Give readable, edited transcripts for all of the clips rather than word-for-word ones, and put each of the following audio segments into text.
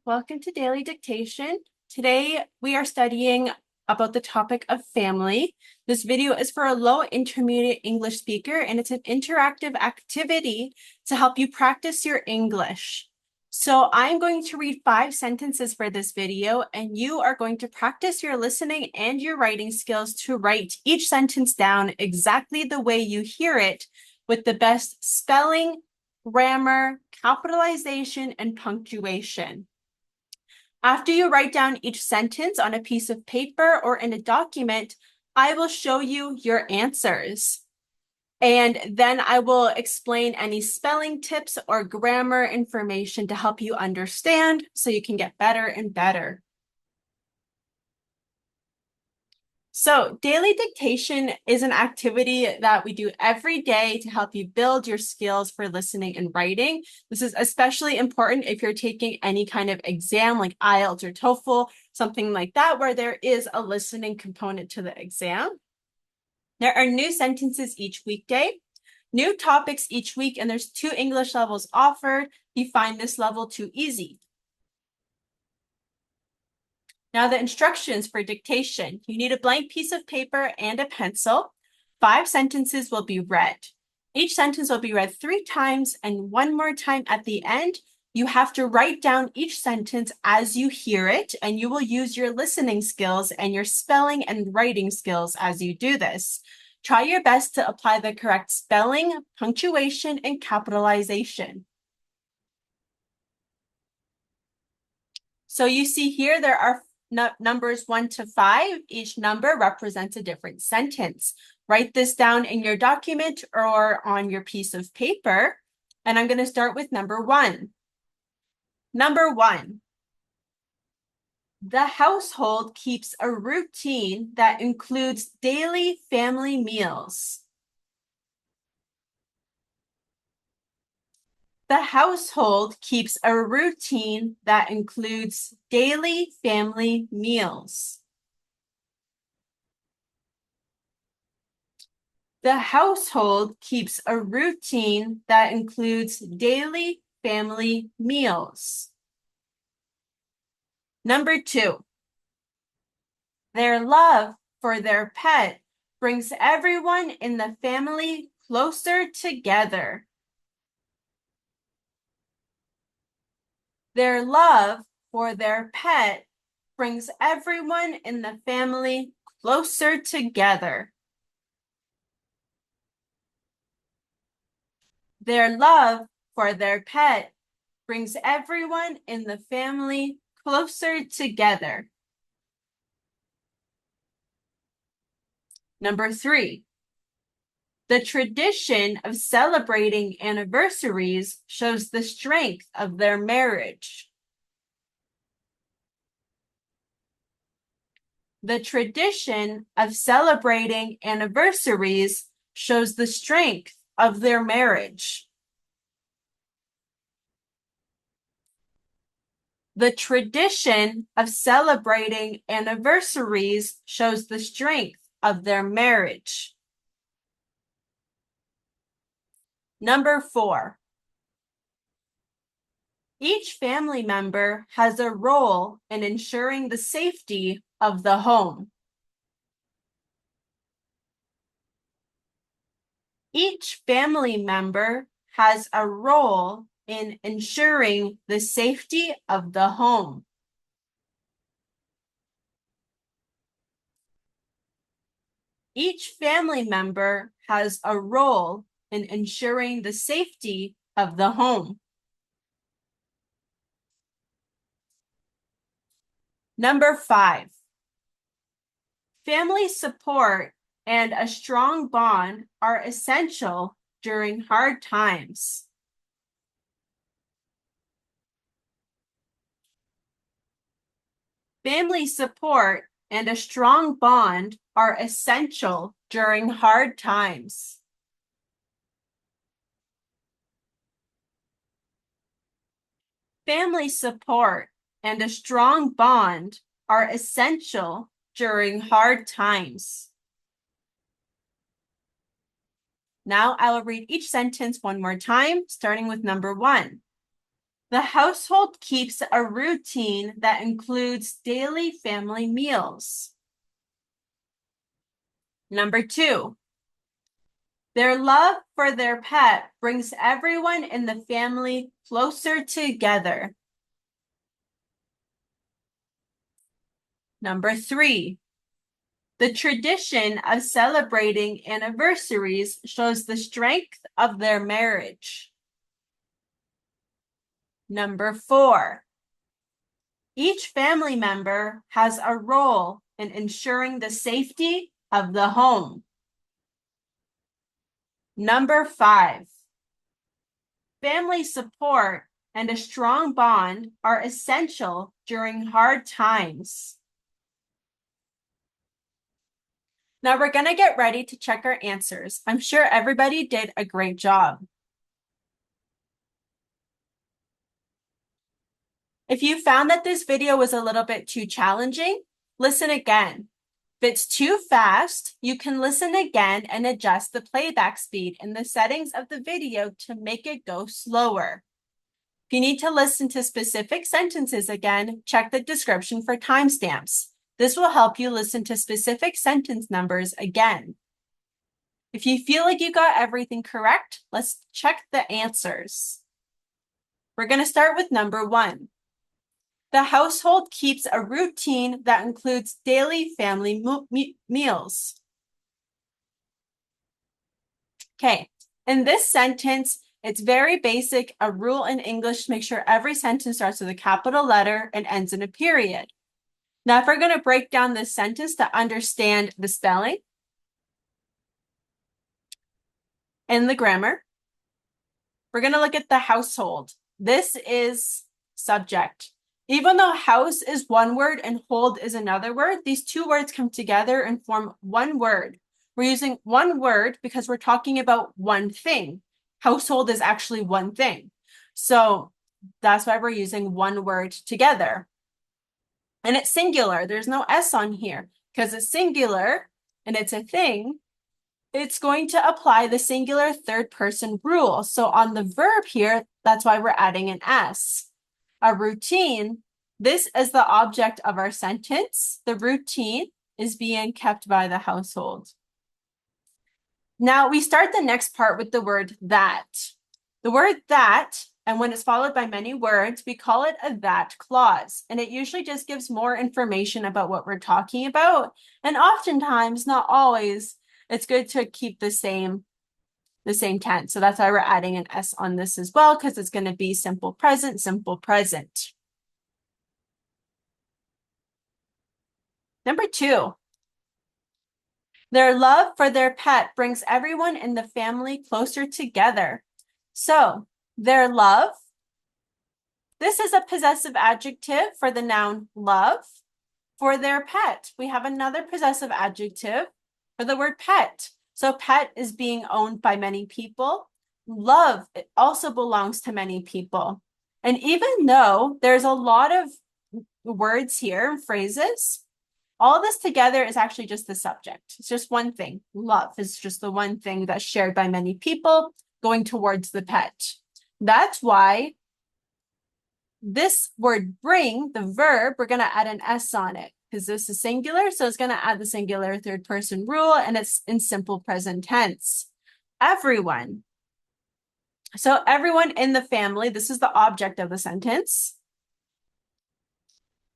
Welcome to Daily Dictation. Today we are studying about the topic of family. This video is for a low intermediate English speaker, and it's an interactive activity to help you practice your English. So I'm going to read 5 sentences for this video, and you are going to practice your listening and your writing skills to write each sentence down exactly the way you hear it, with the best spelling, grammar, capitalization, and punctuation. After you write down each sentence on a piece of paper or in a document, I will show you your answers. And then I will explain any spelling tips or grammar information to help you understand so you can get better and better. So daily dictation is an activity that we do every day to help you build your skills for listening and writing. This is especially important if you're taking any kind of exam like IELTS or TOEFL, something like that, where there is a listening component to the exam. There are new sentences each weekday, new topics each week, and there's 2 English levels offered. You find this level too easy. Now the instructions for dictation. You need a blank piece of paper and a pencil. 5 sentences will be read. Each sentence will be read 3 times, and 1 more time at the end. You have to write down each sentence as you hear it, and you will use your listening skills and your spelling and writing skills as you do this. Try your best to apply the correct spelling, punctuation, and capitalization. So you see here there are numbers 1 to 5. Each number represents a different sentence. Write this down in your document or on your piece of paper. And I'm going to start with number 1. Number 1. The household keeps a routine that includes daily family meals. The household keeps a routine that includes daily family meals. The household keeps a routine that includes daily family meals. Number 2. Their love for their pet brings everyone in the family closer together. Their love for their pet brings everyone in the family closer together. Their love for their pet brings everyone in the family closer together. Number 3. The tradition of celebrating anniversaries shows the strength of their marriage. The tradition of celebrating anniversaries shows the strength of their marriage. The tradition of celebrating anniversaries shows the strength of their marriage. Number 4. Each family member has a role in ensuring the safety of the home. Each family member has a role in ensuring the safety of the home. Each family member has a role in ensuring the safety of the home. Number 5. Family support and a strong bond are essential during hard times. Family support and a strong bond are essential during hard times. Family support and a strong bond are essential during hard times. Now I will read each sentence one more time, starting with number 1. The household keeps a routine that includes daily family meals. Number 2, their love for their pet brings everyone in the family closer together. Number 3, the tradition of celebrating anniversaries shows the strength of their marriage. Number 4, each family member has a role in ensuring the safety of the home. Number 5, family support and a strong bond are essential during hard times. Now we're going to get ready to check our answers. I'm sure everybody did a great job. If you found that this video was a little bit too challenging, listen again. If it's too fast, you can listen again and adjust the playback speed in the settings of the video to make it go slower. If you need to listen to specific sentences again, check the description for timestamps. This will help you listen to specific sentence numbers again. If you feel like you got everything correct, let's check the answers. We're going to start with number 1. The household keeps a routine that includes daily family meals. Okay, in this sentence, it's very basic, a rule in English to make sure every sentence starts with a capital letter and ends in a period. Now, if we're going to break down this sentence to understand the spelling and the grammar, we're going to look at the household. This is subject. Even though house is one word and hold is another word, these two words come together and form one word. We're using one word because we're talking about one thing. Household is actually one thing. So that's why we're using one word together. And it's singular. There's no S on here because it's singular and it's a thing. It's going to apply the singular third person rule. So on the verb here, that's why we're adding an S. A routine, this is the object of our sentence. The routine is being kept by the household. Now we start the next part with the word that. The word that, and when it's followed by many words, we call it a that clause. And it usually just gives more information about what we're talking about. And oftentimes, not always, it's good to keep the same tense. So that's why we're adding an S on this as well, because it's going to be simple present, simple present. Number 2, their love for their pet brings everyone in the family closer together. So their love, this is a possessive adjective for the noun love. For their pet, we have another possessive adjective for the word pet. So pet is being owned by many people. Love, it also belongs to many people. And even though there's a lot of words here, phrases, all this together is actually just the subject. It's just one thing. Love is just the one thing that's shared by many people going towards the pet. That's why this word bring, the verb, we're going to add an S on it because this is singular. So it's going to add the singular third person rule and it's in simple present tense. Everyone. So everyone in the family, this is the object of the sentence.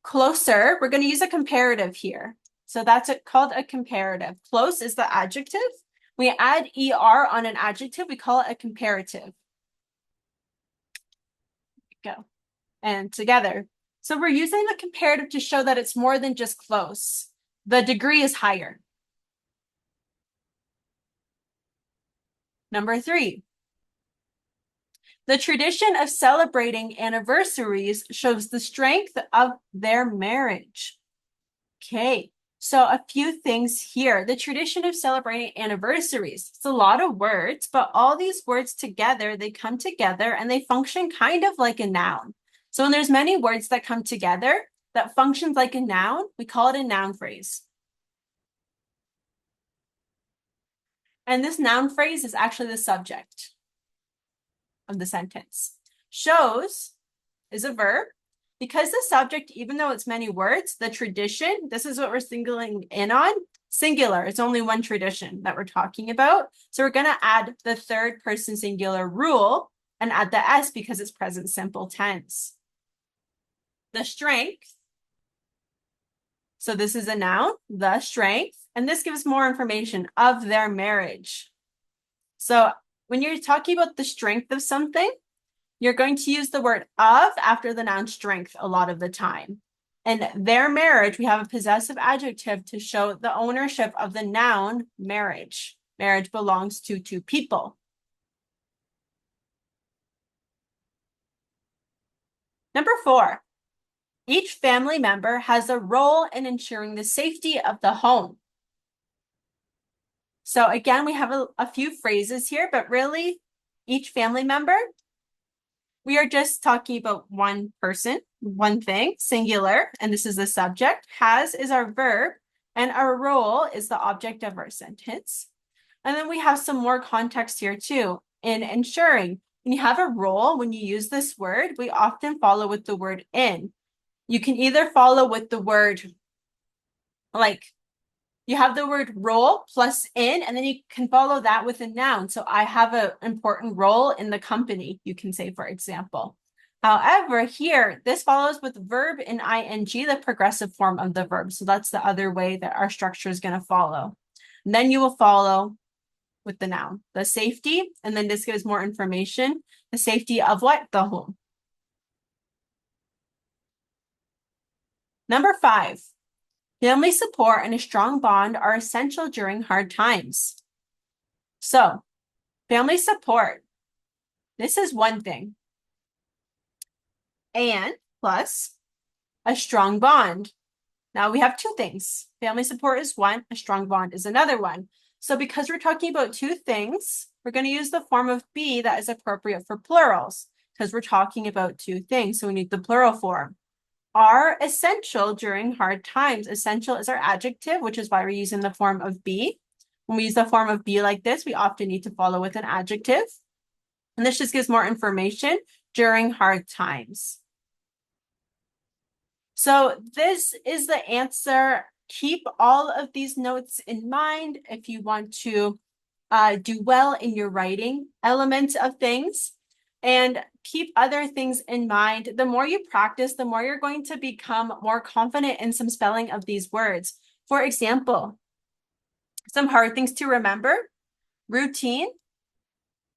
Closer, we're going to use a comparative here. So that's called a comparative. Close is the adjective. We add ER on an adjective, we call it a comparative. Go. And together. So we're using the comparative to show that it's more than just close. The degree is higher. Number 3. The tradition of celebrating anniversaries shows the strength of their marriage. Okay, so a few things here. The tradition of celebrating anniversaries. It's a lot of words, but all these words together, they come together and they function kind of like a noun. So when there's many words that come together that functions like a noun, we call it a noun phrase. And this noun phrase is actually the subject of the sentence. Shows is a verb. Because the subject, even though it's many words, the tradition, this is what we're singling in on, singular. It's only one tradition that we're talking about. So we're going to add the third person singular rule and add the S because it's present simple tense. The strength. So this is a noun, the strength, and this gives more information of their marriage. So when you're talking about the strength of something, you're going to use the word of after the noun strength a lot of the time. In their marriage, we have a possessive adjective to show the ownership of the noun marriage. Marriage belongs to two people. Number 4, each family member has a role in ensuring the safety of the home. So again, we have a few phrases here, but really each family member, we are just talking about one person, one thing, singular, and this is the subject. Has is our verb, and our role is the object of our sentence. And then we have some more context here too in ensuring. When you have a role, when you use this word, we often follow with the word in. You can either follow with the word, like you have the word role plus in, and then you can follow that with a noun. So I have an important role in the company, you can say, for example. However, here, this follows with verb in ing, the progressive form of the verb. So that's the other way that our structure is going to follow. And then you will follow with the noun, the safety, and then this gives more information. The safety of what? The home. Number 5. Family support and a strong bond are essential during hard times. So, family support, this is one thing. And plus a strong bond. Now we have two things. Family support is one, a strong bond is another one. So because we're talking about two things, we're going to use the form of be that is appropriate for plurals because we're talking about two things. So we need the plural form. Are essential during hard times. Essential is our adjective, which is why we're using the form of be. When we use the form of be like this, we often need to follow with an adjective. And this just gives more information during hard times. So this is the answer. Keep all of these notes in mind if you want to do well in your writing elements of things. And keep other things in mind. The more you practice, the more you're going to become more confident in some spelling of these words. For example, some hard things to remember. Routine.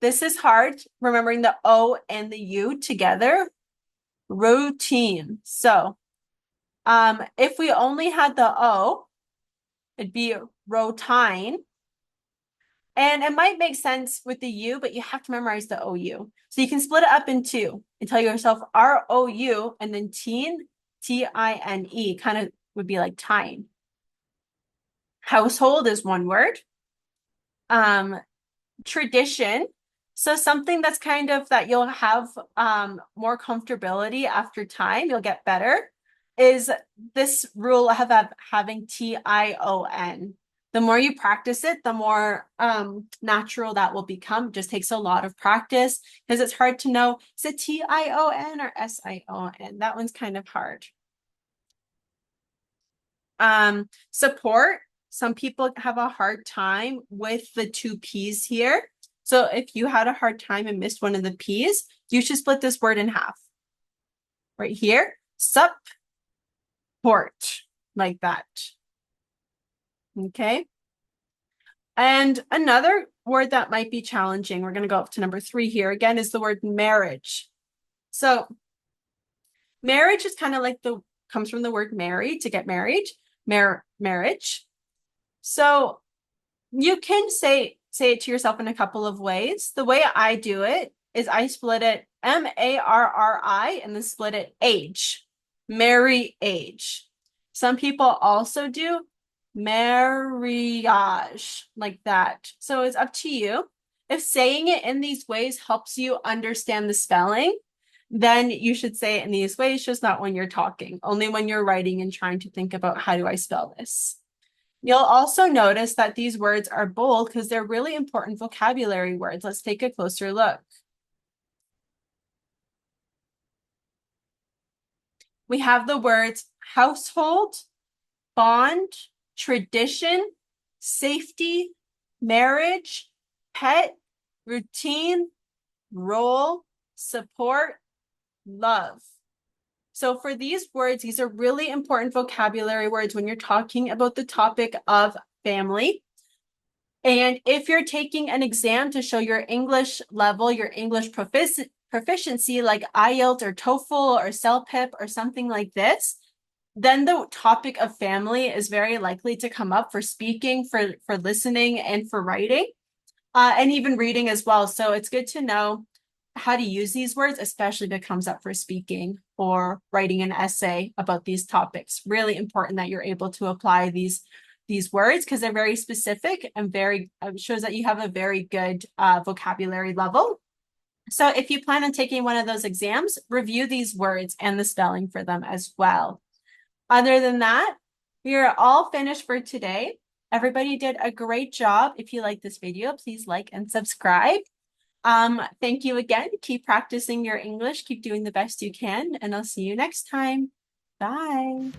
This is hard, remembering the O and the U together. Routine. So if we only had the O, it'd be rotine. And it might make sense with the U, but you have to memorize the OU. So you can split it up in two and tell yourself ROU and then teen, TINE, kind of would be like time. Household is one word. Tradition. So something that's kind of that you'll have more comfortability after time, you'll get better, is this rule of having TION. The more you practice it, the more natural that will become. It just takes a lot of practice because it's hard to know, is it TION or SION? That one's kind of hard. Support. Some people have a hard time with the two P's here. So if you had a hard time and missed one of the P's, you should split this word in half. Right here, support, like that. Okay. And another word that might be challenging, we're going to go up to number 3 here again, is the word marriage. So marriage is kind of like comes from the word marry, to get married, marriage. So you can say it to yourself in a couple of ways. The way I do it is I split it MARRI and then split it age, marry age. Some people also do marriage, like that. So it's up to you. If saying it in these ways helps you understand the spelling, then you should say it in these ways, just not when you're talking, only when you're writing and trying to think about how do I spell this. You'll also notice that these words are bold because they're really important vocabulary words. Let's take a closer look. we have the words household, bond, tradition, safety, marriage, pet, routine, role, support, love. So for these words, these are really important vocabulary words when you're talking about the topic of family. And if you're taking an exam to show your English level, your English proficiency, like IELTS or TOEFL or CELPIP or something like this, then the topic of family is very likely to come up for speaking, for listening, and for writing, and even reading as well. So it's good to know how to use these words, especially if it comes up for speaking or writing an essay about these topics. Really important that you're able to apply these words because they're very specific and very shows that you have a very good vocabulary level. So if you plan on taking one of those exams, review these words and the spelling for them as well. Other than that, we are all finished for today. Everybody did a great job. If you like this video, please like and subscribe. Thank you again. Keep practicing your English. Keep doing the best you can, and I'll see you next time. Bye.